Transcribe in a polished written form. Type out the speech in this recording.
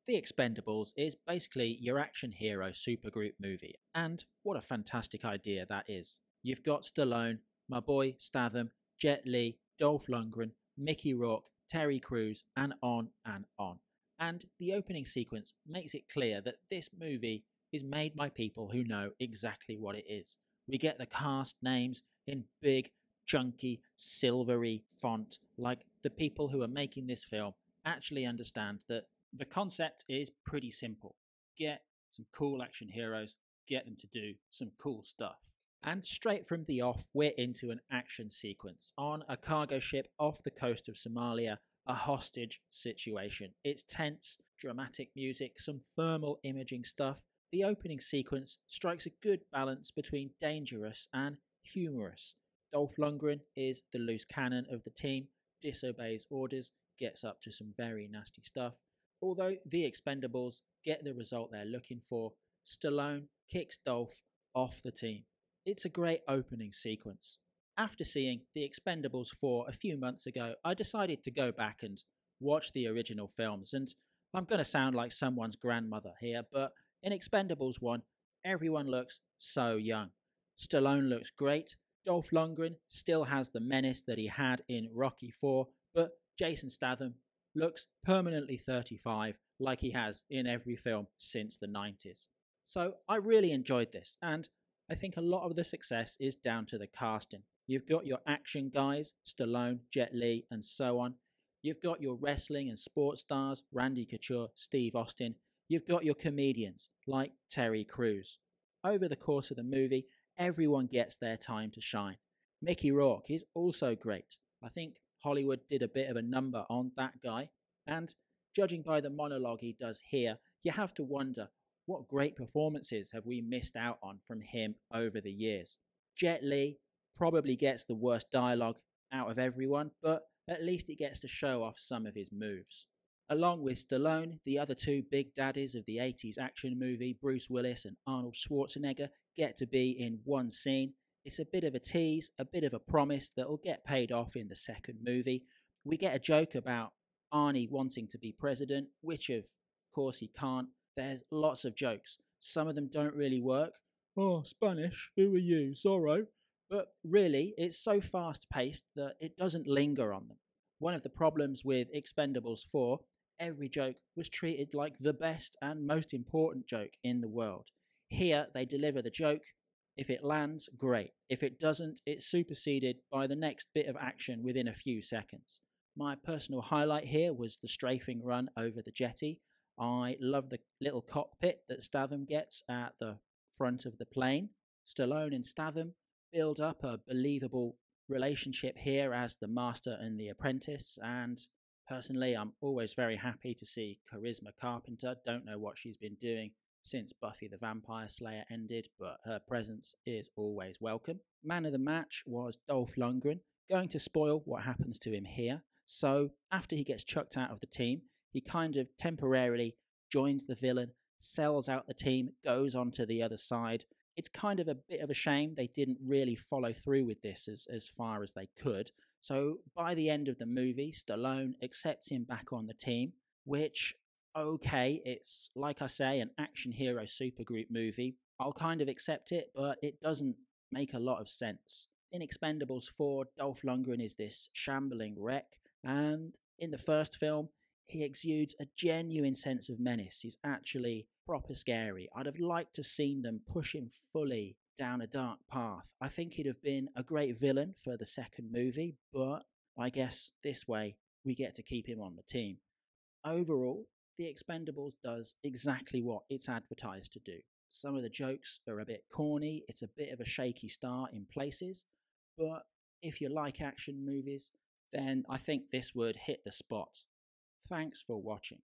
The Expendables is basically your action hero supergroup movie, and what a fantastic idea that is. You've got Stallone, my boy Statham, Jet Li, Dolph Lundgren, Mickey Rourke, Terry Crews, and on and on. And the opening sequence makes it clear that this movie is made by people who know exactly what it is. We get the cast names in big, chunky, silvery font, like the people who are making this film actually understand that the concept is pretty simple. Get some cool action heroes, get them to do some cool stuff. And straight from the off, we're into an action sequence on a cargo ship off the coast of Somalia, a hostage situation. It's tense, dramatic music, some thermal imaging stuff. The opening sequence strikes a good balance between dangerous and humorous. Dolph Lundgren is the loose cannon of the team, disobeys orders, gets up to some very nasty stuff. Although the Expendables get the result they're looking for, Stallone kicks Dolph off the team. It's a great opening sequence. After seeing The Expendables 4 a few months ago, I decided to go back and watch the original films, and I'm going to sound like someone's grandmother here, but in Expendables 1, everyone looks so young. Stallone looks great, Dolph Lundgren still has the menace that he had in Rocky 4, but Jason Statham looks permanently 35 like he has in every film since the 90s. So I really enjoyed this, and I think a lot of the success is down to the casting. You've got your action guys, Stallone, Jet Li, and so on. You've got your wrestling and sports stars, Randy Couture, Steve Austin. You've got your comedians, like Terry Crews. Over the course of the movie, everyone gets their time to shine. Mickey Rourke is also great. I think Hollywood did a bit of a number on that guy, and judging by the monologue he does here, you have to wonder, what great performances have we missed out on from him over the years? Jet Li probably gets the worst dialogue out of everyone, but at least he gets to show off some of his moves. Along with Stallone, the other two big daddies of the 80s action movie, Bruce Willis and Arnold Schwarzenegger, get to be in one scene. It's a bit of a tease, a bit of a promise that will get paid off in the second movie. We get a joke about Arnie wanting to be president, which of course he can't. There's lots of jokes. Some of them don't really work. Oh, Spanish, who are you? Zorro. But really, it's so fast-paced that it doesn't linger on them. One of the problems with Expendables 4, every joke was treated like the best and most important joke in the world. Here, they deliver the joke. If it lands, great. If it doesn't, it's superseded by the next bit of action within a few seconds. My personal highlight here was the strafing run over the jetty. I love the little cockpit that Statham gets at the front of the plane. Stallone and Statham build up a believable relationship here as the master and the apprentice, and personally I'm always very happy to see Charisma Carpenter. Don't know what she's been doing since Buffy the Vampire Slayer ended, but her presence is always welcome. Man of the match was Dolph Lundgren. Going to spoil what happens to him here. So after he gets chucked out of the team, he kind of temporarily joins the villain, sells out the team, goes on to the other side. It's kind of a bit of a shame they didn't really follow through with this as far as they could. So by the end of the movie, Stallone accepts him back on the team, which, okay, it's, like I say, an action hero supergroup movie. I'll kind of accept it, but it doesn't make a lot of sense. In Expendables 4, Dolph Lundgren is this shambling wreck, and in the first film, he exudes a genuine sense of menace. He's actually proper scary. I'd have liked to seen them push him fully down a dark path. I think he'd have been a great villain for the second movie, but I guess this way we get to keep him on the team. Overall, The Expendables does exactly what it's advertised to do. Some of the jokes are a bit corny, it's a bit of a shaky start in places, but if you like action movies, then I think this would hit the spot. Thanks for watching.